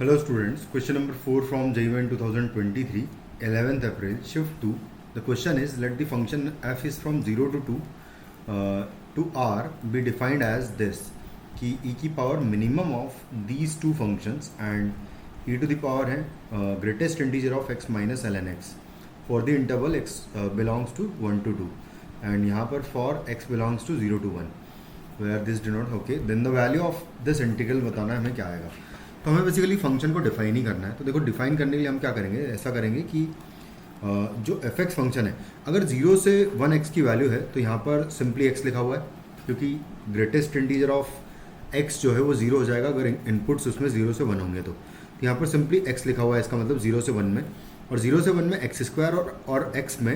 Hello students, question number 4 from JEE 2023, 11th April, shift 2. The question is, let the function f is from 0 to 2 to r be defined as this, कि e की power minimum of these two functions and e to the power है greatest integer of x minus ln x for the interval x belongs to 1 to 2 and यहाँ पर for x belongs to 0 to 1 where this denote okay then the value of this integral बताना है हमें क्या आएगा। तो हमें बेसिकली फंक्शन को डिफाइन ही करना है। तो देखो डिफाइन करने के लिए हम क्या करेंगे, ऐसा करेंगे कि जो एफ एक्स फंक्शन है अगर 0 से 1x की वैल्यू है तो यहाँ पर सिंपली x लिखा हुआ है क्योंकि ग्रेटेस्ट इंटीजर ऑफ x जो है वो 0 हो जाएगा अगर इनपुट्स उसमें 0 से 1 होंगे। तो यहाँ पर सिंपली x लिखा हुआ है, इसका मतलब 0 से 1 में, और 0 से 1 में एक्स स्क्वायर और x में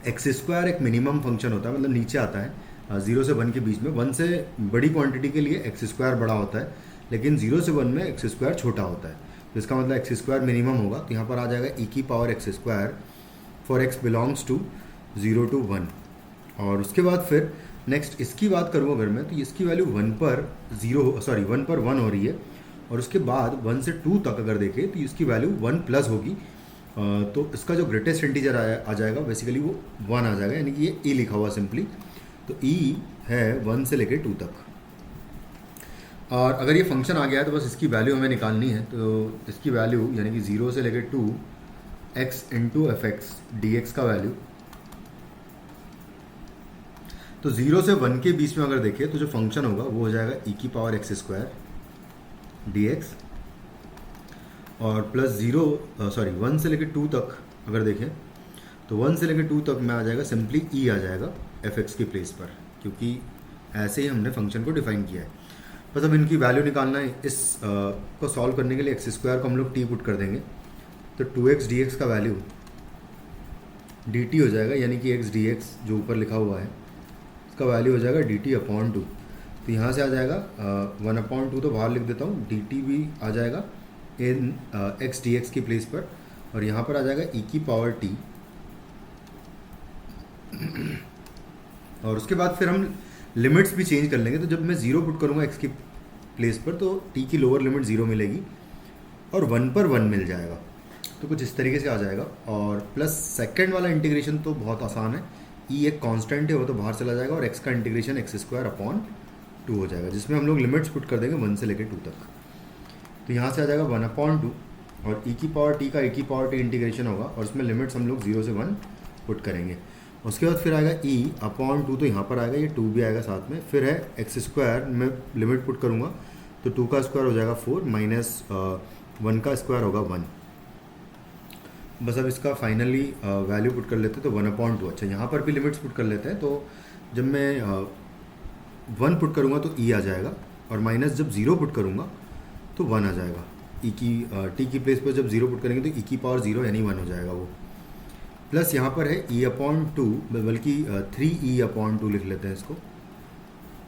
एक्स स्क्वायर एक मिनिमम फंक्शन होता है, मतलब नीचे आता है 0 से 1 के बीच में। 1 से बड़ी क्वांटिटी के लिए एक्स स्क्वायर बड़ा होता है लेकिन 0 से 1 में एक्स स्क्वायर छोटा होता है, तो इसका मतलब एक्स स्क्वायर मिनिमम होगा। तो यहाँ पर आ जाएगा ई की power x square for x belongs to 0 to 1। और उसके बाद फिर नेक्स्ट इसकी बात करूँ अगर मैं, तो इसकी वैल्यू 1 पर 1 पर 1 हो रही है, और उसके बाद 1 से 2 तक अगर देखें तो इसकी वैल्यू 1 प्लस होगी। तो इसका जो ग्रेटेस्ट इंटीजर आ जाएगा बेसिकली वो 1 आ जाएगा, यानी कि ये ई लिखा हुआ सिंपली। तो ई है 1 से लेकर 2 तक। और अगर ये फंक्शन आ गया है तो बस इसकी वैल्यू हमें निकालनी है। तो इसकी वैल्यू यानी कि 0 से लेकर 2 x into F x D x का वैल्यू, तो 0 से 1 के बीच में अगर देखें तो जो फंक्शन होगा वो हो जाएगा ई की power x square D x, और प्लस 1 से लेकर 2 तक अगर देखें तो 1 से लेकर 2 तक में आ जाएगा सिंपली ई आ जाएगा एफ एक्स की प्लेस पर, क्योंकि ऐसे ही हमने फंक्शन को डिफाइन किया है। बस अब इनकी वैल्यू निकालना है। इस को सॉल्व करने के लिए एक्स स्क्वायर को हम लोग टी पुट कर देंगे, तो 2x dx का वैल्यू dt हो जाएगा, यानी कि x dx जो ऊपर लिखा हुआ है इसका वैल्यू हो जाएगा dt अपॉन 2। तो यहाँ से आ जाएगा 1/2 तो बाहर लिख देता हूँ, dt भी आ जाएगा इन x dx की प्लेस पर, और यहाँ पर आ जाएगा e की पावर t। और उसके बाद फिर हम लिमिट्स भी चेंज कर लेंगे। तो जब मैं 0 पुट करूँगा x की प्लेस पर तो t की लोअर लिमिट 0 मिलेगी और 1 पर 1 मिल जाएगा, तो कुछ इस तरीके से आ जाएगा। और प्लस सेकंड वाला इंटीग्रेशन तो बहुत आसान है, e एक कांस्टेंट है वो तो बाहर चला जाएगा, और x का इंटीग्रेशन एक्स स्क्वायर अपॉन 2 हो जाएगा, जिसमें हम लोग लिमिट्स पुट कर देंगे 1 से लेकर 2 तक। तो यहाँ से आ जाएगा 1/2 और e की पावर t का e की पावर t इंटीग्रेशन होगा, और उसमें लिमिट्स हम लोग 0 से 1 पुट करेंगे। उसके बाद फिर आएगा e अपॉन 2, तो यहाँ पर आएगा ये 2 भी आएगा साथ में। फिर है एक्स स्क्वायर में लिमिट पुट करूँगा तो 2 का स्क्वायर हो जाएगा 4 माइनस 1 का स्क्वायर होगा 1। बस अब इसका फाइनली वैल्यू पुट कर लेते हैं तो 1/2। अच्छा, यहाँ पर भी लिमिट्स पुट कर लेते हैं। तो जब मैं 1 पुट करूँगा तो e आ जाएगा, और माइनस जब 0 पुट करूँगा तो 1 आ जाएगा। e की t की प्लेस पर जब 0 पुट करेंगे तो e की पावर 0 यानी 1 हो जाएगा वो। प्लस यहाँ पर है e/2, बल्कि 3e/2 लिख लेते हैं इसको।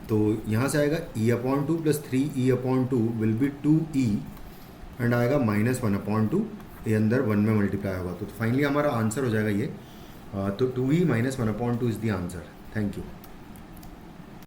तो यहाँ से आएगा e/2 plus 3e/2 will be 2e and आएगा -1/2, ये अंदर 1 में मल्टीप्लाई होगा। तो फाइनली हमारा आंसर हो जाएगा ये। तो 2e - 1/2 is the answer. Thank you.